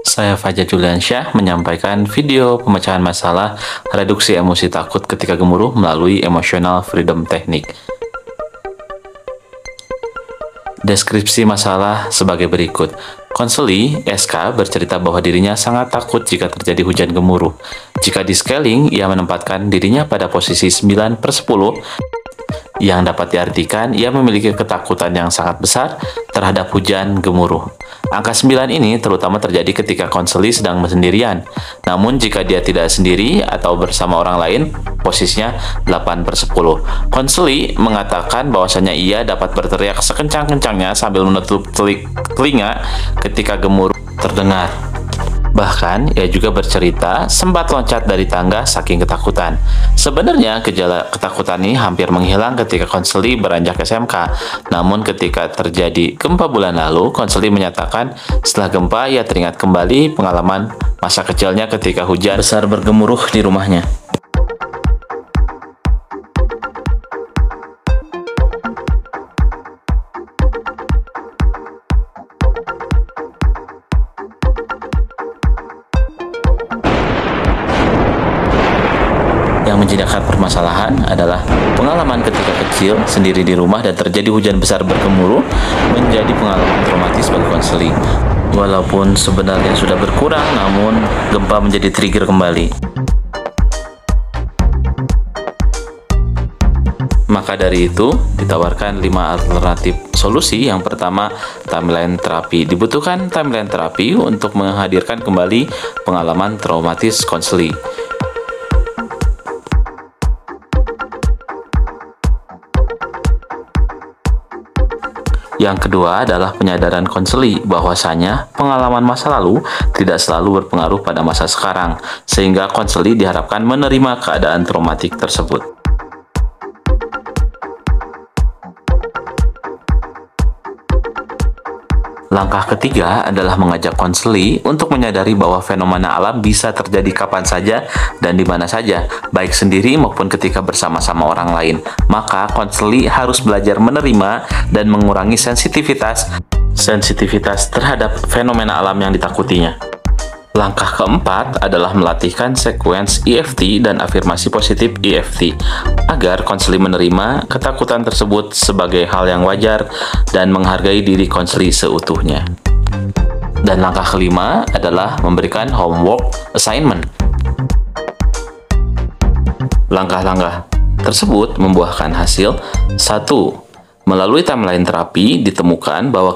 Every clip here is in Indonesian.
Saya Fajar Juliansyah menyampaikan video pemecahan masalah reduksi emosi takut ketika gemuruh melalui Emotional Freedom Technique. Deskripsi masalah sebagai berikut. Konseli, SK, bercerita bahwa dirinya sangat takut jika terjadi hujan gemuruh. Jika di scaling, ia menempatkan dirinya pada posisi 9/10, yang dapat diartikan ia memiliki ketakutan yang sangat besar terhadap hujan gemuruh. Angka 9 ini terutama terjadi ketika konseli sedang sendirian. Namun jika dia tidak sendiri atau bersama orang lain, posisinya 8/10. Konseli mengatakan bahwasanya ia dapat berteriak sekencang-kencangnya sambil menutup telinga ketika gemuruh terdengar. Bahkan, ia juga bercerita sempat loncat dari tangga saking ketakutan. Sebenarnya, gejala ketakutan ini hampir menghilang ketika konseli beranjak SMK. Namun, ketika terjadi gempa bulan lalu, konseli menyatakan setelah gempa, ia teringat kembali pengalaman masa kecilnya ketika hujan besar bergemuruh di rumahnya. Yang menjadi akar permasalahan adalah pengalaman ketika kecil sendiri di rumah dan terjadi hujan besar bergemuruh menjadi pengalaman traumatis bagi konseli. Walaupun sebenarnya sudah berkurang, namun gempa menjadi trigger kembali. Maka dari itu, ditawarkan 5 alternatif solusi. Yang pertama, timeline terapi. Dibutuhkan timeline terapi untuk menghadirkan kembali pengalaman traumatis konseli. Yang kedua adalah penyadaran konseli bahwasanya pengalaman masa lalu tidak selalu berpengaruh pada masa sekarang, sehingga konseli diharapkan menerima keadaan traumatik tersebut. Langkah ketiga adalah mengajak konseli untuk menyadari bahwa fenomena alam bisa terjadi kapan saja dan di mana saja, baik sendiri maupun ketika bersama-sama orang lain. Maka konseli harus belajar menerima dan mengurangi sensitivitas terhadap fenomena alam yang ditakutinya. Langkah keempat adalah melatihkan sekuens EFT dan afirmasi positif EFT agar konseli menerima ketakutan tersebut sebagai hal yang wajar dan menghargai diri konseli seutuhnya. Dan langkah kelima adalah memberikan homework assignment. Langkah-langkah tersebut membuahkan hasil. 1. Melalui timeline terapi, ditemukan bahwa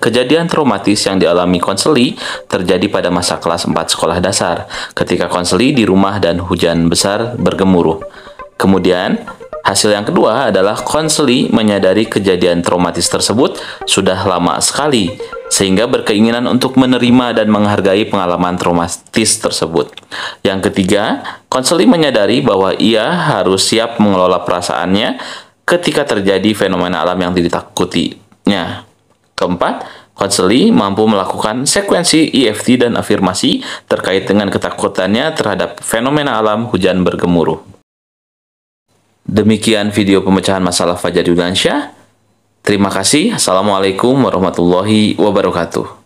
kejadian traumatis yang dialami konseli terjadi pada masa kelas 4 sekolah dasar, ketika konseli di rumah dan hujan besar bergemuruh. Kemudian, hasil yang kedua adalah konseli menyadari kejadian traumatis tersebut sudah lama sekali, sehingga berkeinginan untuk menerima dan menghargai pengalaman traumatis tersebut. Yang ketiga, konseli menyadari bahwa ia harus siap mengelola perasaannya ketika terjadi fenomena alam yang ditakutinya. Keempat, konseli mampu melakukan sekuensi EFT dan afirmasi terkait dengan ketakutannya terhadap fenomena alam hujan bergemuruh. Demikian video pemecahan masalah Fajar Juliansyah. Terima kasih. Assalamualaikum warahmatullahi wabarakatuh.